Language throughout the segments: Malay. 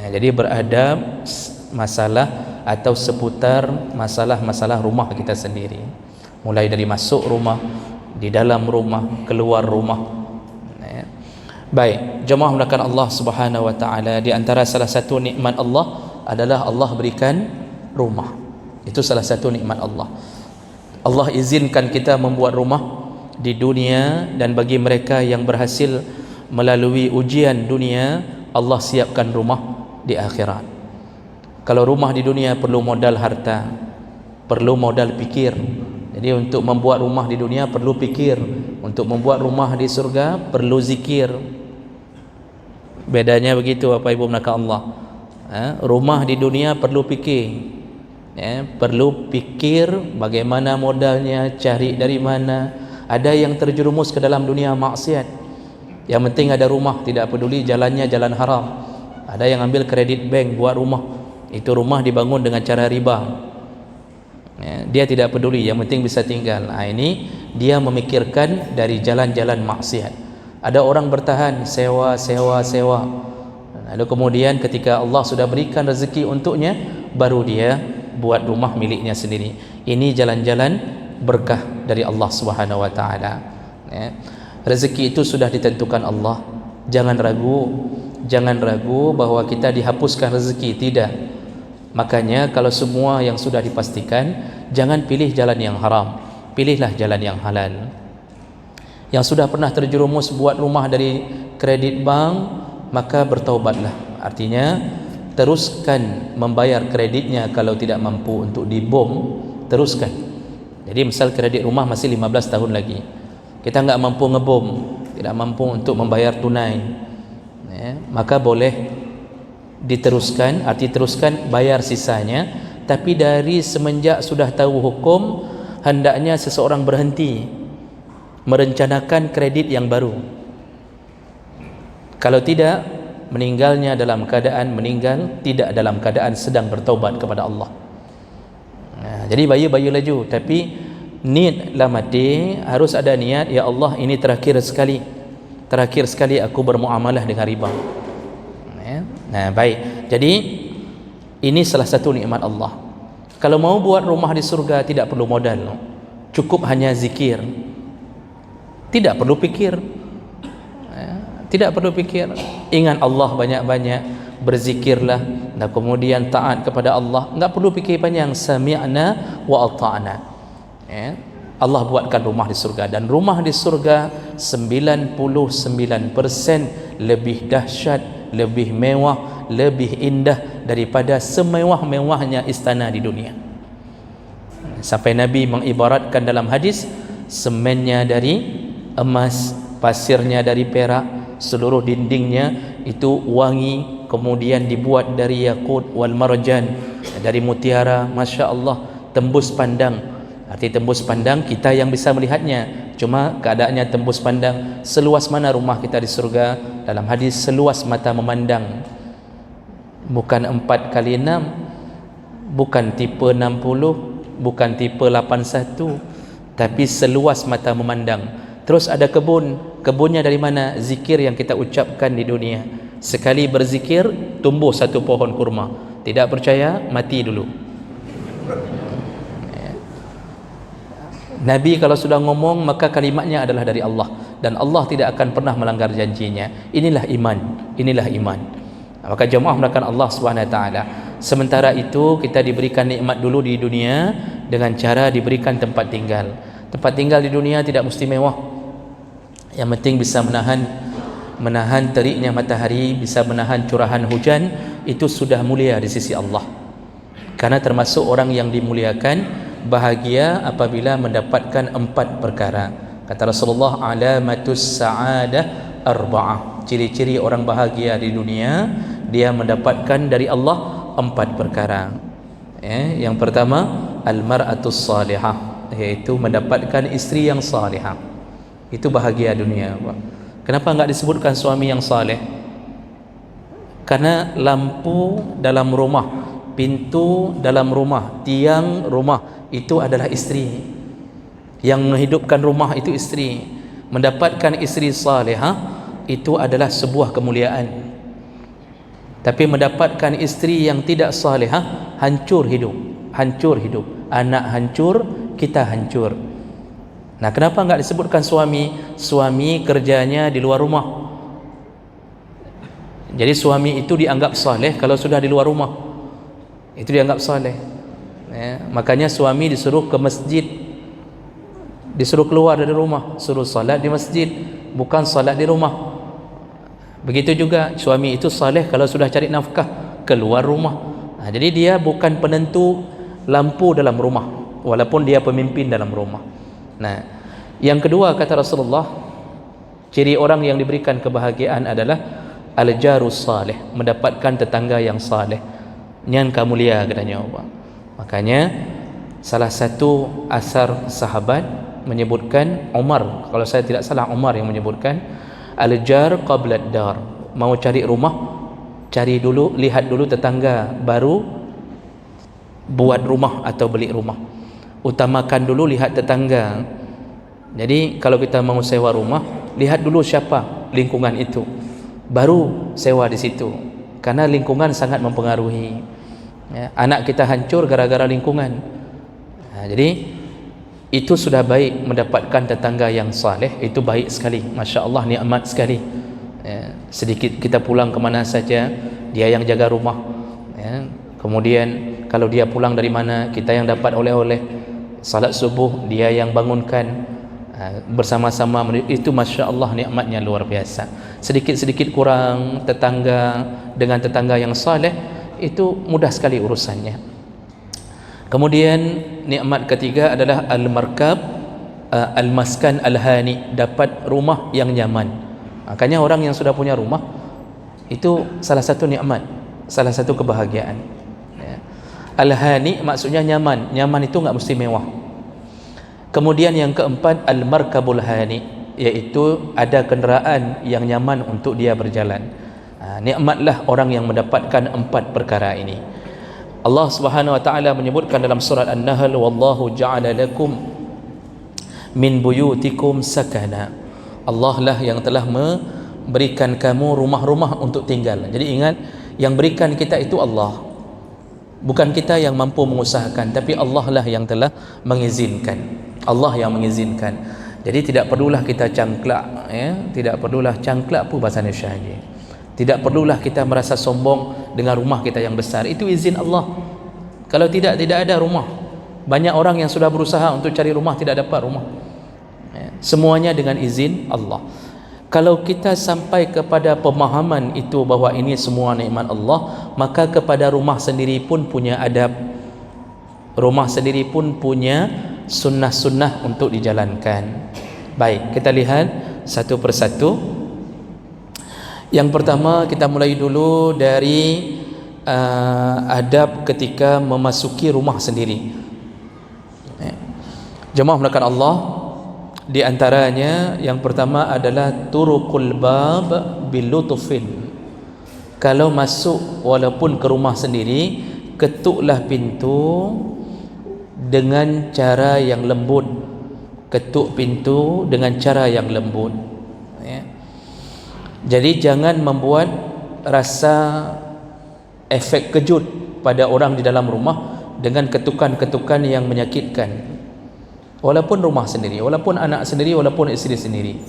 Jadi beradab masalah atau seputar masalah-masalah rumah kita sendiri, mulai dari masuk rumah, di dalam rumah, keluar rumah. Baik, jemaah mulakan Allah Subhanahu wa taala, di antara salah satu nikmat Allah adalah Allah berikan rumah. Itu salah satu nikmat Allah. Allah izinkan kita membuat rumah di dunia, dan bagi mereka yang berhasil melalui ujian dunia, Allah siapkan rumah di akhirat. Kalau rumah di dunia perlu modal harta, perlu modal pikir. Jadi untuk membuat rumah di dunia perlu pikir, untuk membuat rumah di surga perlu zikir. Bedanya begitu Bapak Ibu melakukan Allah. Rumah di dunia perlu fikir, perlu pikir bagaimana modalnya, cari dari mana. Ada yang terjerumus ke dalam dunia maksiat, yang penting ada rumah, tidak peduli jalannya jalan haram. Ada yang ambil kredit bank buat rumah, itu rumah dibangun dengan cara riba, dia tidak peduli, yang penting bisa tinggal. Ini dia memikirkan dari jalan-jalan maksiat. Ada orang bertahan sewa, lalu kemudian ketika Allah sudah berikan rezeki untuknya, baru dia buat rumah miliknya sendiri. Ini jalan-jalan berkah dari Allah Subhanahu wa taala. Rezeki itu sudah ditentukan Allah. Jangan ragu bahwa kita dihapuskan rezeki, tidak. Makanya kalau semua yang sudah dipastikan, jangan pilih jalan yang haram, pilihlah jalan yang halal. Yang sudah pernah terjerumus buat rumah dari kredit bank, maka bertaubatlah. Artinya teruskan membayar kreditnya. Kalau tidak mampu untuk dibom, teruskan. Jadi misal kredit rumah masih 15 tahun lagi, kita nggak mampu ngebom, tidak mampu untuk membayar tunai, maka boleh diteruskan. Arti teruskan, bayar sisanya. Tapi dari semenjak sudah tahu hukum, hendaknya seseorang berhenti merencanakan kredit yang baru. Kalau tidak, meninggalnya dalam keadaan meninggal tidak dalam keadaan sedang bertaubat kepada Allah. Jadi bayar laju, tapi niat lah mati. Harus ada niat, ya Allah, ini terakhir sekali aku bermuamalah dengan riba. Baik. Jadi ini salah satu nikmat Allah. Kalau mau buat rumah di surga tidak perlu modal, cukup hanya zikir, tidak perlu pikir, ingat Allah banyak-banyak, berzikirlah, dan kemudian taat kepada Allah. Enggak perlu fikir panjang, sami'na wa ata'na. Allah buatkan rumah di surga, dan rumah di surga 99% lebih dahsyat, lebih mewah, lebih indah daripada semewah-mewahnya istana di dunia. Sampai Nabi mengibaratkan dalam hadis, semennya dari emas, pasirnya dari perak, seluruh dindingnya itu wangi, kemudian dibuat dari yakut wal marjan, dari mutiara. Masya Allah, tembus pandang. Arti tembus pandang, kita yang bisa melihatnya, cuma keadaannya tembus pandang. Seluas mana rumah kita di surga? Dalam hadis, seluas mata memandang. Bukan 4x6, bukan tipe 60, bukan tipe 81, tapi seluas mata memandang. Terus ada kebunnya dari mana? Zikir yang kita ucapkan di dunia. Sekali berzikir, tumbuh satu pohon kurma. Tidak percaya, mati dulu. Nabi kalau sudah ngomong, maka kalimatnya adalah dari Allah, dan Allah tidak akan pernah melanggar janjinya. Inilah iman. Maka jemaah melakukan Allah Subhanahu wa taala. Sementara itu kita diberikan nikmat dulu di dunia dengan cara diberikan tempat tinggal. Tempat tinggal di dunia tidak mesti mewah. Yang penting bisa menahan teriknya matahari, bisa menahan curahan hujan, itu sudah mulia di sisi Allah. Karena termasuk orang yang dimuliakan, bahagia apabila mendapatkan 4 perkara. Kata Rasulullah, alamatus sa'adah arba'ah. Ciri-ciri orang bahagia di dunia, dia mendapatkan dari Allah 4 perkara. Yang pertama, al-mar'atus salihah, yaitu mendapatkan istri yang salihah. Itu bahagia dunia. Kenapa enggak disebutkan suami yang saleh? Karena lampu dalam rumah, pintu dalam rumah, tiang rumah, itu adalah istri. Yang menghidupkan rumah itu istri. Mendapatkan istri salihah itu adalah sebuah kemuliaan. Tapi mendapatkan isteri yang tidak salihah, hancur hidup. Hancur hidup. Anak hancur, kita hancur. Nah, kenapa enggak disebutkan suami? Suami kerjanya di luar rumah. Jadi suami itu dianggap saleh kalau sudah di luar rumah. Itu dianggap saleh. Ya, makanya suami disuruh ke masjid, disuruh keluar dari rumah, suruh salat di masjid, bukan salat di rumah. Begitu juga suami itu saleh kalau sudah cari nafkah keluar rumah. Nah, jadi dia bukan penentu lampu dalam rumah, walaupun dia pemimpin dalam rumah. Nah, yang kedua kata Rasulullah, ciri orang yang diberikan kebahagiaan adalah al-jarus salih, mendapatkan tetangga yang saleh. Nyan kamu mulia katanya Allah. Makanya salah satu asar sahabat menyebutkan, Umar, kalau saya tidak salah Umar yang menyebutkan, al-jar qabla ad-dar. Mau cari rumah, cari dulu, lihat dulu tetangga, baru buat rumah atau beli rumah. Utamakan dulu lihat tetangga. Jadi kalau kita mau sewa rumah, lihat dulu siapa lingkungan itu, baru sewa di situ. Karena lingkungan sangat mempengaruhi. Ya, anak kita hancur gara-gara lingkungan. Nah, jadi itu sudah baik, mendapatkan tetangga yang saleh itu baik sekali, Masya Allah, nikmat sekali. Ya, sedikit kita pulang kemana saja, dia yang jaga rumah. Ya, kemudian kalau dia pulang dari mana, kita yang dapat oleh-oleh. Salat subuh dia yang bangunkan. Bersama-sama, itu Masya Allah nikmatnya luar biasa. Sedikit-sedikit kurang tetangga dengan tetangga yang saleh, itu mudah sekali urusannya. Kemudian nikmat ketiga adalah al-markab, al-maskan al-hani, dapat rumah yang nyaman. Makanya orang yang sudah punya rumah itu salah satu nikmat, salah satu kebahagiaan. Ya. Al-hani maksudnya nyaman. Nyaman itu enggak mesti mewah. Kemudian yang keempat al-markabul hani, yaitu ada kenderaan yang nyaman untuk dia berjalan. Nikmatlah orang yang mendapatkan empat perkara ini. Allah Subhanahu wa taala menyebutkan dalam surat An-Nahl, wallahu ja'ala lakum min buyutikum sakana. Allah lah yang telah memberikan kamu rumah-rumah untuk tinggal. Jadi ingat, yang berikan kita itu Allah. Bukan kita yang mampu mengusahakan, tapi Allah lah yang telah mengizinkan. Allah yang mengizinkan. Jadi tidak perlulah kita cangklak, ya, tidak perlulah cangklak pun bahasa Indonesia saja. Tidak perlulah kita merasa sombong dengan rumah kita yang besar. Itu izin Allah. Kalau tidak ada rumah. Banyak orang yang sudah berusaha untuk cari rumah tidak dapat rumah. Ya, semuanya dengan izin Allah. Kalau kita sampai kepada pemahaman itu bahwa ini semua nikmat Allah, maka kepada rumah sendiri pun punya adab. Rumah sendiri pun punya sunnah-sunnah untuk dijalankan. Baik, kita lihat satu persatu. Yang pertama kita mulai dulu dari adab ketika memasuki rumah sendiri. Jemaah melakukan Allah, di antaranya yang pertama adalah turuqul bab bilutufin. Kalau masuk walaupun ke rumah sendiri, ketuklah pintu dengan cara yang lembut. Ketuk pintu dengan cara yang lembut. Ya. Jadi jangan membuat rasa efek kejut pada orang di dalam rumah dengan ketukan-ketukan yang menyakitkan. Walaupun rumah sendiri, walaupun anak sendiri, walaupun isteri sendiri,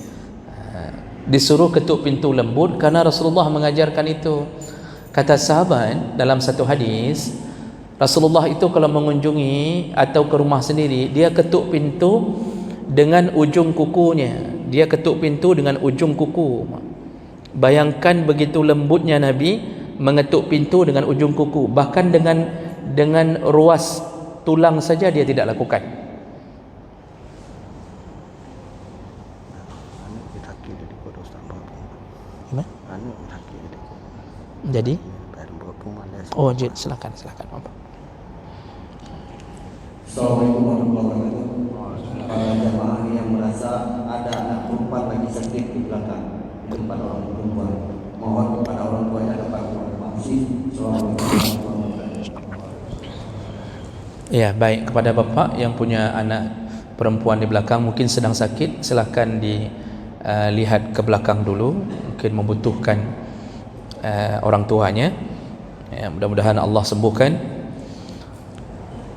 disuruh ketuk pintu lembut karena Rasulullah mengajarkan itu. Kata sahabat dalam satu hadis, Rasulullah itu kalau mengunjungi atau ke rumah sendiri, dia ketuk pintu dengan ujung kukunya. Dia ketuk pintu dengan ujung kuku. Bayangkan begitu lembutnya Nabi mengetuk pintu dengan ujung kuku. Bahkan dengan ruas tulang saja dia tidak lakukan. Jadi, oh, silakan. Assalamualaikum warahmatullahi wabarakatuh. Para jamaah yang merasa ada anak perempuan lagi sakit di belakang di depan orang perempuan, mohon kepada orang tuanya dapat maafsi. Assalamualaikum warahmatullahi wabarakatuh. Ya, baik, kepada bapak yang punya anak perempuan di belakang mungkin sedang sakit, silakan dilihat ke belakang dulu, mungkin membutuhkan orang tuanya. Ya, mudah-mudahan Allah sembuhkan.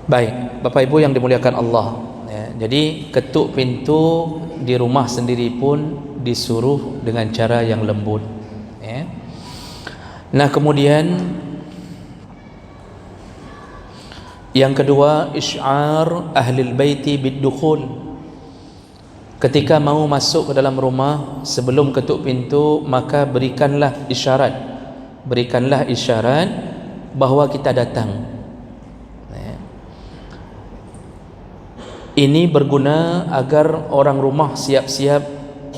Baik, Bapak Ibu yang dimuliakan Allah, ya, jadi ketuk pintu di rumah sendiri pun disuruh dengan cara yang lembut, ya. Nah, kemudian yang kedua, isy'ar ahlil baiti bid-dukhul. Ketika mau masuk ke dalam rumah, sebelum ketuk pintu, maka berikanlah isyarat bahawa kita datang. Ini berguna agar orang rumah siap-siap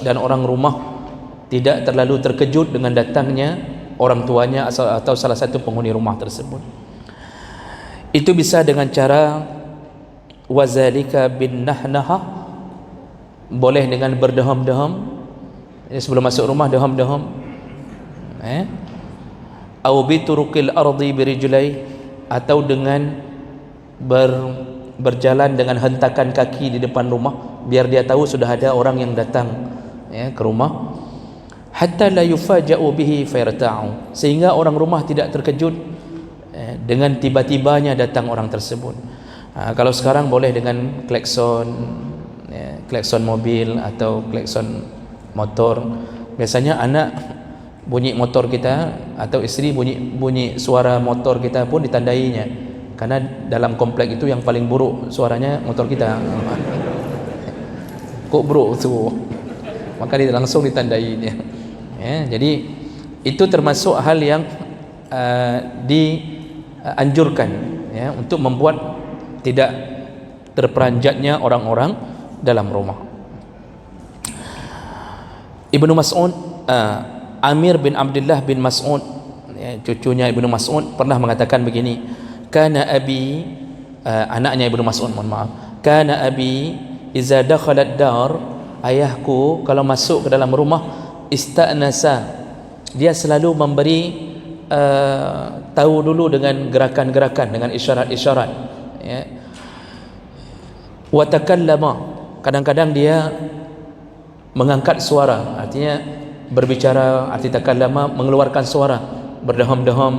dan orang rumah tidak terlalu terkejut dengan datangnya orang tuanya atau salah satu penghuni rumah tersebut. Itu bisa dengan cara wazalika bin nahnahah, boleh dengan berdeham-deham, sebelum masuk rumah deham-deham, au biturukil ardi birijlai, atau dengan berjalan dengan hentakan kaki di depan rumah, biar dia tahu sudah ada orang yang datang, ya, ke rumah. Hatta la yufaja'u bihi fayarta'u, sehingga orang rumah tidak terkejut dengan tiba-tibanya datang orang tersebut. Kalau sekarang boleh dengan klakson, ya, klakson mobil atau klakson motor. Biasanya anak bunyi motor kita atau istri bunyi suara motor kita pun ditandainya, karena dalam komplek itu yang paling buruk suaranya motor kita. Kok buruk tu, maka dia langsung ditandainya, ya. Jadi itu termasuk hal yang dianjurkan, ya, untuk membuat tidak terperanjatnya orang-orang dalam rumah. Ibnu Mas'ud, Amir bin Abdullah bin Mas'ud, ya, cucunya Ibnu Mas'ud, pernah mengatakan begini, kana abi, anaknya Ibnu Mas'ud, mohon maaf, kana abi iza dakhalat dar, ayahku kalau masuk ke dalam rumah, ista'nasa, dia selalu memberi tahu dulu dengan gerakan-gerakan, dengan isyarat-isyarat, ya. Wa takallama, kadang-kadang dia mengangkat suara, artinya berbicara, arti takallama mengeluarkan suara, berdeham-deham,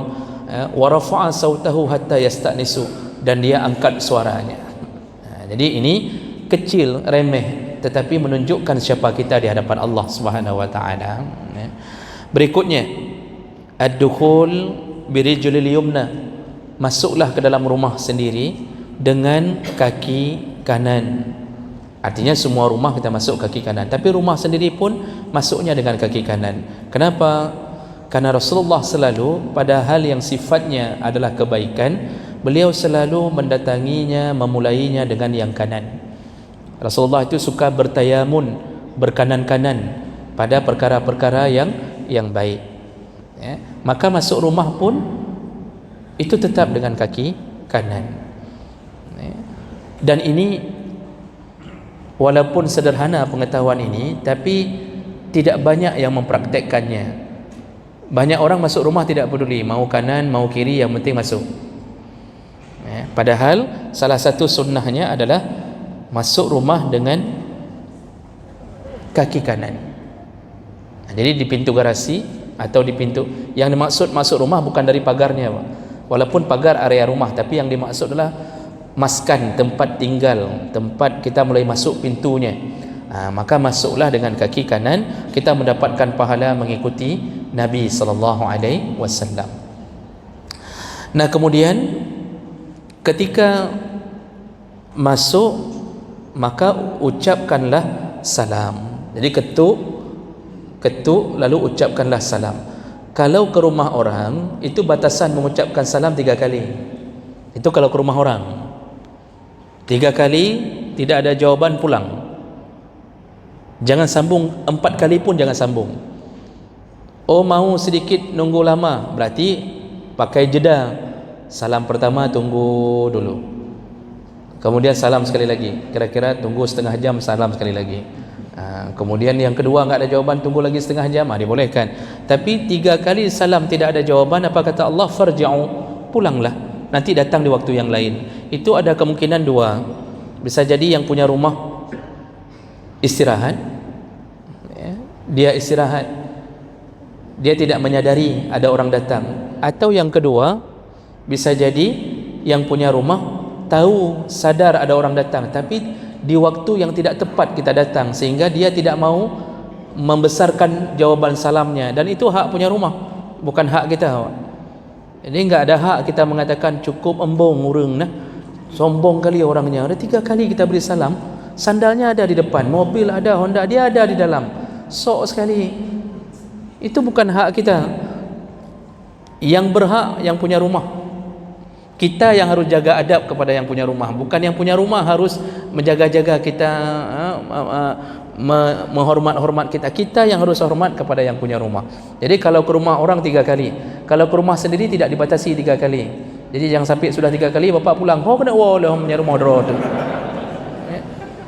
wa rafa'a sautahu hatta yasta'nisu, dan dia angkat suaranya. Jadi ini kecil, remeh, tetapi menunjukkan siapa kita di hadapan Allah Subhanahu wa taala. Berikutnya, ad-dukhul birijlil yumna, masuklah ke dalam rumah sendiri dengan kaki kanan. Artinya semua rumah kita masuk kaki kanan, tapi rumah sendiri pun masuknya dengan kaki kanan. Kenapa? Karena Rasulullah selalu pada hal yang sifatnya adalah kebaikan, beliau selalu mendatanginya, memulainya dengan yang kanan. Rasulullah itu suka bertayamun, berkanan-kanan pada perkara-perkara yang baik, ya. Maka masuk rumah pun itu tetap dengan kaki kanan, ya. Dan ini walaupun sederhana pengetahuan ini, tapi tidak banyak yang mempraktekkannya. Banyak orang masuk rumah tidak peduli mau kanan mau kiri, yang penting masuk, ya. Padahal salah satu sunnahnya adalah masuk rumah dengan kaki kanan. Jadi di pintu garasi atau di pintu, yang dimaksud masuk rumah bukan dari pagarnya, Pak. Walaupun pagar area rumah, tapi yang dimaksud adalah maskan, tempat tinggal, tempat kita mulai masuk pintunya. Maka masuklah dengan kaki kanan, kita mendapatkan pahala mengikuti Nabi SAW. Nah, kemudian ketika masuk, maka ucapkanlah salam. Jadi ketuk lalu ucapkanlah salam. Kalau ke rumah orang, itu batasan mengucapkan salam 3 kali. Itu kalau ke rumah orang 3 kali, tidak ada jawaban, pulang. Jangan sambung 4 kali pun, jangan sambung. Oh, mau sedikit nunggu lama, berarti pakai jeda. Salam pertama tunggu dulu, kemudian salam sekali lagi, kira-kira tunggu setengah jam, salam sekali lagi. Kemudian yang kedua enggak ada jawaban, tunggu lagi setengah jam, dibolehkan. Tapi 3 kali salam tidak ada jawaban, apa kata Allah? Farji'u, pulanglah, nanti datang di waktu yang lain. Itu ada kemungkinan 2. Bisa jadi yang punya rumah istirahat, ya, dia istirahat, dia tidak menyadari ada orang datang, Atau yang kedua, bisa jadi yang punya rumah tahu, sadar ada orang datang, tapi di waktu yang tidak tepat kita datang, sehingga dia tidak mau membesarkan jawaban salamnya, dan itu hak punya rumah, bukan hak kita. Jadi enggak ada hak kita mengatakan cukup embung urang nah. Sombong kali orangnya. Ada 3 kali kita beri salam, sandalnya ada di depan, mobil ada, Honda, dia ada di dalam. Sok sekali. Itu bukan hak kita. Yang berhak yang punya rumah. Kita yang harus jaga adab kepada yang punya rumah, bukan yang punya rumah harus menjaga-jaga kita, menghormat-hormat kita. Kita yang harus hormat kepada yang punya rumah. Jadi kalau ke rumah orang 3 kali, kalau ke rumah sendiri tidak dibatasi 3 kali. Jadi jangan sampai sudah 3 kali bapak pulang, kau kena wala punya rumah draw tu.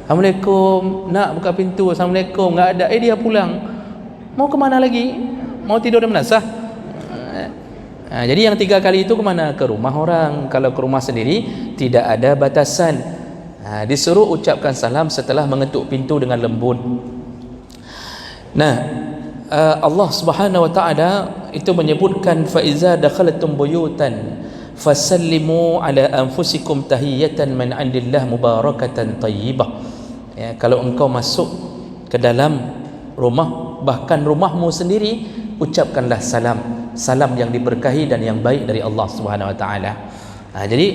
Assalamualaikum, nak buka pintu. Assalamualaikum, enggak ada. Dia pulang. Mau ke mana lagi? Mau tidur dan menasah? Jadi yang 3 kali itu kemana? Ke rumah orang. Kalau ke rumah sendiri tidak ada batasan. Disuruh ucapkan salam setelah mengetuk pintu dengan lembut. Nah, Allah Subhanahu wa taala itu menyebutkan fa iza dakhalatum buyutan fasallimu ala anfusikum tahiyatan min indillah mubarakatan thayyibah. Ya, kalau engkau masuk ke dalam rumah, bahkan rumahmu sendiri, ucapkanlah salam yang diberkahi dan yang baik dari Allah Subhanahu wa taala. Jadi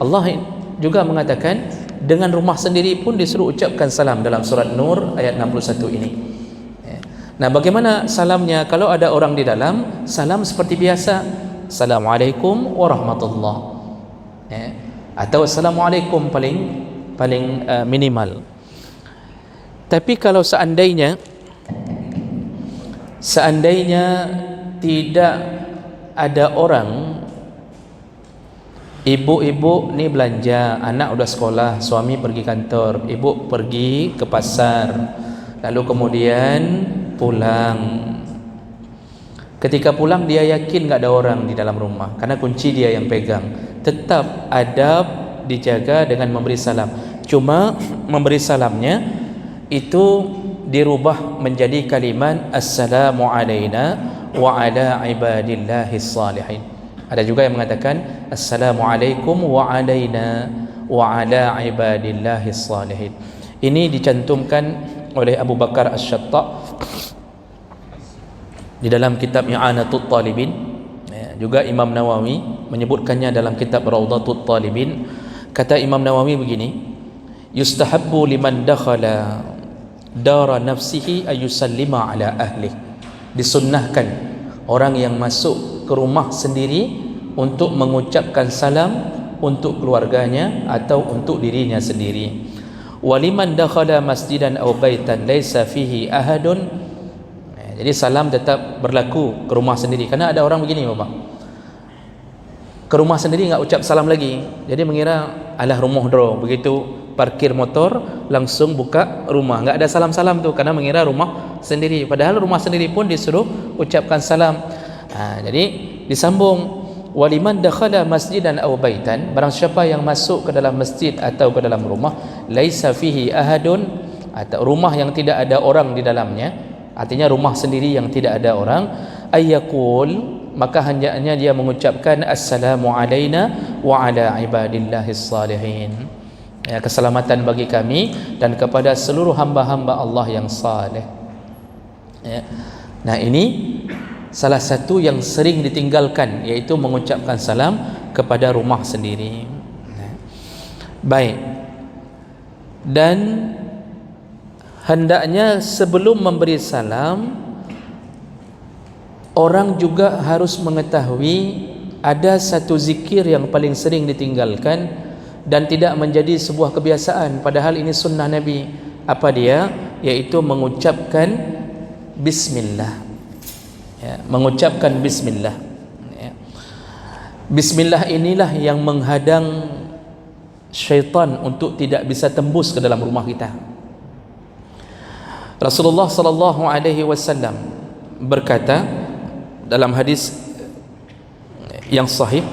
Allah juga mengatakan dengan rumah sendiri pun disuruh ucapkan salam dalam surat Nur ayat 61 ini. Nah, bagaimana salamnya? Kalau ada orang di dalam, salam seperti biasa, Assalamualaikum warahmatullahi, atau Assalamualaikum paling minimal. Tapi kalau seandainya tidak ada orang, ibu-ibu ni belanja, anak udah sekolah, suami pergi kantor, ibu pergi ke pasar, lalu kemudian pulang. Ketika pulang dia yakin enggak ada orang di dalam rumah karena kunci dia yang pegang. Tetap adab dijaga dengan memberi salam. Cuma memberi salamnya itu dirubah menjadi kalimat assalamu alaina wa ala ibadillahis salihin. Ada juga yang mengatakan assalamu alaikum wa alaina wa ala ibadillahis salihin. Ini dicantumkan oleh Abu Bakar Asy-Syattaq di dalam kitab I'anatul Talibin. Juga Imam Nawawi menyebutkannya dalam kitab Rawdatul Talibin. Kata Imam Nawawi begini, yustahabbu liman dakhala dara nafsihi ayusallima ala ahli. Disunnahkan orang yang masuk ke rumah sendiri untuk mengucapkan salam untuk keluarganya atau untuk dirinya sendiri. Waliman dakhala masjidan aw baitan laisa fihi ahadun. Jadi salam tetap berlaku ke rumah sendiri. Karena ada orang begini Bapak, ke rumah sendiri enggak ucap salam lagi. Jadi mengira alah rumah draw, begitu parkir motor langsung buka rumah, enggak ada salam-salam tu karena mengira rumah sendiri. Padahal rumah sendiri pun disuruh ucapkan salam. Jadi disambung, waliman dakhala masjidan aw baitan, barang siapa yang masuk ke dalam masjid atau ke dalam rumah, laisa fihi ahadun, atau rumah yang tidak ada orang di dalamnya, artinya rumah sendiri yang tidak ada orang, ayyaqul, maka hendaknya dia mengucapkan assalamu alaina wa ala ibadillahis salihin. Ya, keselamatan bagi kami dan kepada seluruh hamba-hamba Allah yang saleh. Ya. Nah, ini salah satu yang sering ditinggalkan, yaitu mengucapkan salam kepada rumah sendiri. Baik. Dan hendaknya sebelum memberi salam, orang juga harus mengetahui ada satu zikir yang paling sering ditinggalkan dan tidak menjadi sebuah kebiasaan, padahal ini sunnah Nabi. Apa dia? Yaitu mengucapkan bismillah. Ya, mengucapkan bismillah. Ya. Bismillah inilah yang menghadang syaitan untuk tidak bisa tembus ke dalam rumah kita. Rasulullah sallallahu alaihi wasallam berkata dalam hadis yang sahih,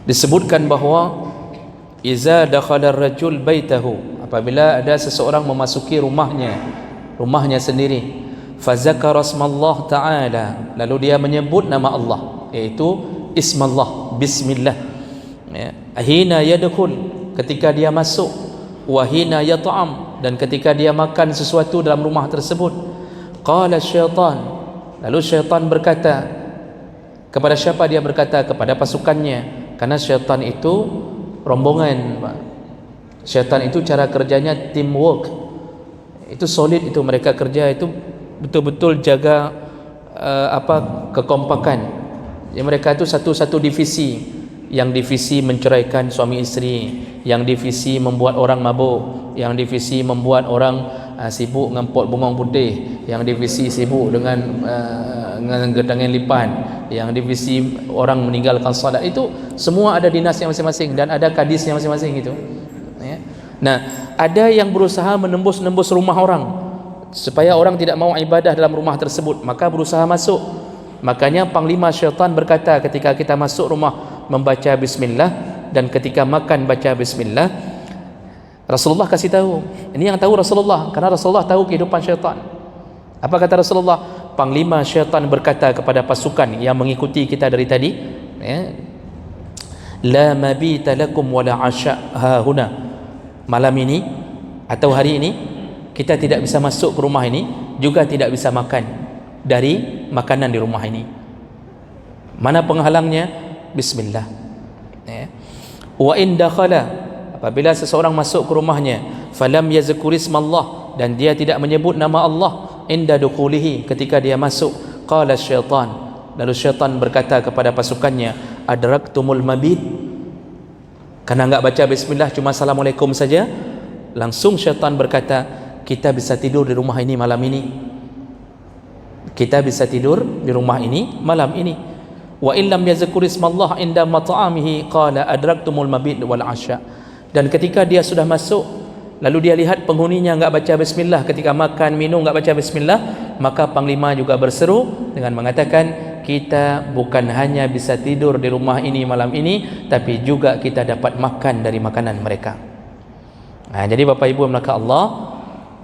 disebutkan bahawa iza dakhala ar-rajul baitahu, apabila ada seseorang memasuki rumahnya sendiri, fa zakara asmallah ta'ala, lalu dia menyebut nama Allah, iaitu ismallah, bismillah. Ya. Hina yadkhul, ketika dia masuk, wa hina yat'am, dan ketika dia makan sesuatu dalam rumah tersebut. Qala syaitan, lalu syaitan berkata kepada siapa? Dia berkata kepada pasukannya, karena syaitan itu rombongan, Pak. Syaitan itu cara kerjanya teamwork, itu solid, itu mereka kerja itu betul-betul jaga kekompakan. Ya, mereka itu satu divisi. Yang divisi menceraikan suami isteri, yang divisi membuat orang mabuk, yang divisi membuat orang sibuk dengan pot bunga putih, yang divisi sibuk dengan gedangan lipan, yang divisi orang meninggalkan salat. Itu semua ada dinasnya masing-masing dan ada kadisnya masing-masing itu. Ya. Nah, ada yang berusaha menembus rumah orang supaya orang tidak mau ibadah dalam rumah tersebut, maka berusaha masuk. Makanya panglima syaitan berkata ketika kita masuk rumah membaca bismillah, dan ketika makan baca bismillah. Rasulullah kasih tahu, ini yang tahu Rasulullah, karena Rasulullah tahu kehidupan syaitan. Apa kata Rasulullah? Panglima syaitan berkata kepada pasukan yang mengikuti kita dari tadi, ya, la mabita lakum wala asya hahuna, malam ini atau hari ini kita tidak bisa masuk ke rumah ini, juga tidak bisa makan dari makanan di rumah ini. Mana penghalangnya? Bismillah. Ya. Wa in dakhala, apabila seseorang masuk ke rumahnya, falam yazkur ismallah, dan dia tidak menyebut nama Allah inda dukulihi, ketika dia masuk, qala syaitan, lalu syaitan berkata kepada pasukannya, adraktumul mabit, karena enggak baca bismillah, cuma assalamualaikum saja, langsung syaitan berkata, kita bisa tidur di rumah ini malam ini, kita bisa tidur di rumah ini malam ini. Wa illam yazkur ismallah inda mat'amihi qala adraktumul mabit wal asya, dan ketika dia sudah masuk lalu dia lihat penghuninya enggak baca bismillah, ketika makan minum enggak baca bismillah, maka panglima juga berseru dengan mengatakan, kita bukan hanya bisa tidur di rumah ini malam ini, tapi juga kita dapat makan dari makanan mereka. Nah, jadi Bapak Ibu maka Allah,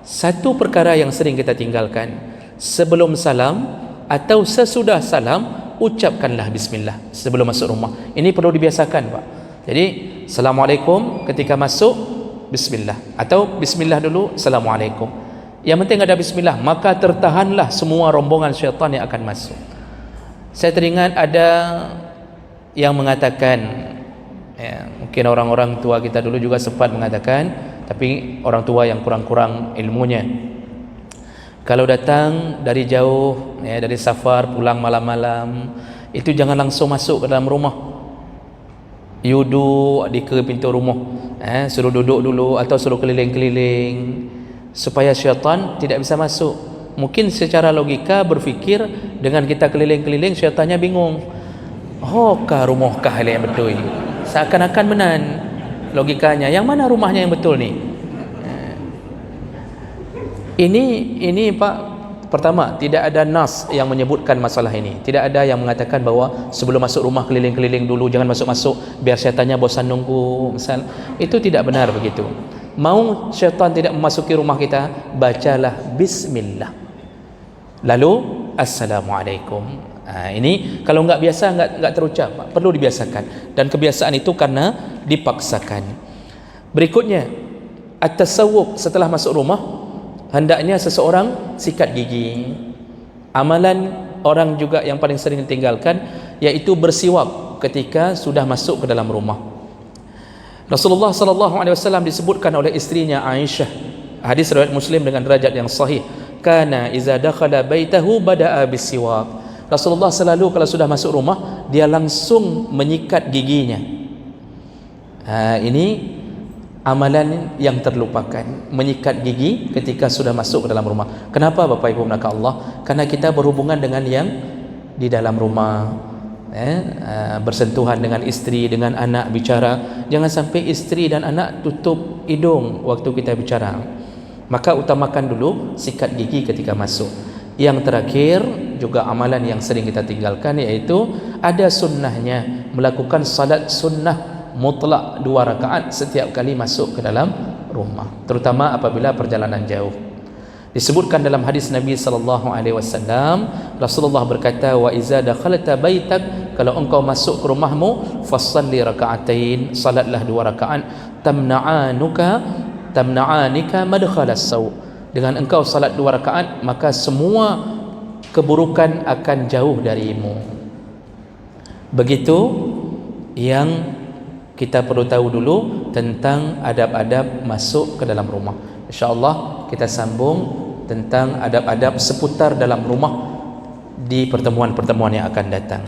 satu perkara yang sering kita tinggalkan, sebelum salam atau sesudah salam, ucapkanlah bismillah sebelum masuk rumah. Ini perlu dibiasakan, Pak. Jadi assalamualaikum ketika masuk, bismillah, atau bismillah dulu, assalamualaikum. Yang penting ada bismillah, maka tertahanlah semua rombongan syaitan yang akan masuk. Saya teringat ada yang mengatakan, ya, mungkin orang-orang tua kita dulu juga sempat mengatakan, tapi orang tua yang kurang-kurang ilmunya, kalau datang dari jauh, ya, dari safar pulang malam-malam, itu jangan langsung masuk ke dalam rumah. Yudu di ke pintu rumah, suruh duduk dulu atau suruh keliling-keliling supaya syaitan tidak bisa masuk. Mungkin secara logika berfikir dengan kita keliling-keliling syaitannya bingung. Oh, kah rumah kah yang betul ini? Seakan-akan menan logikanya. Yang mana rumahnya yang betul nih? Ini Pak, pertama, tidak ada nas yang menyebutkan masalah ini. Tidak ada yang mengatakan bahwa sebelum masuk rumah keliling-keliling dulu, jangan masuk-masuk biar syaitannya bosan nunggu, misal. Itu tidak benar begitu. Mau syaitan tidak memasuki rumah kita, bacalah bismillah, lalu assalamualaikum. Ini kalau enggak biasa, enggak terucap, Pak. Perlu dibiasakan, dan kebiasaan itu karena dipaksakan. Berikutnya, at-tasawwuk, setelah masuk rumah hendaknya seseorang sikat gigi. Amalan orang juga yang paling sering ditinggalkan yaitu bersiwak ketika sudah masuk ke dalam rumah. Rasulullah SAW disebutkan oleh istrinya Aisyah, hadis riwayat Muslim dengan derajat yang sahih, kana iza dakhala baitahu bada'a bisiwak. Rasulullah selalu kalau sudah masuk rumah dia langsung menyikat giginya. Ini amalan yang terlupakan, menyikat gigi ketika sudah masuk ke dalam rumah. Kenapa Bapak Ibu maka Allah? Karena kita berhubungan dengan yang di dalam rumah, bersentuhan dengan istri, dengan anak, bicara. Jangan sampai istri dan anak tutup hidung waktu kita bicara. Maka utamakan dulu sikat gigi ketika masuk. Yang terakhir juga amalan yang sering kita tinggalkan, yaitu ada sunnahnya melakukan salat sunnah mutlak 2 rakaat setiap kali masuk ke dalam rumah, terutama apabila perjalanan jauh. Disebutkan dalam hadis Nabi sallallahu alaihi wasallam, Rasulullah berkata, wa iza dakhalta baitak, kalau engkau masuk ke rumahmu, fasalli raka'atain, salatlah 2 rakaat, tamna'anika madkhalas saw, dengan engkau salat 2 rakaat maka semua keburukan akan jauh darimu. Begitu yang kita perlu tahu dulu tentang adab-adab masuk ke dalam rumah. InsyaAllah kita sambung tentang adab-adab seputar dalam rumah di pertemuan-pertemuan yang akan datang.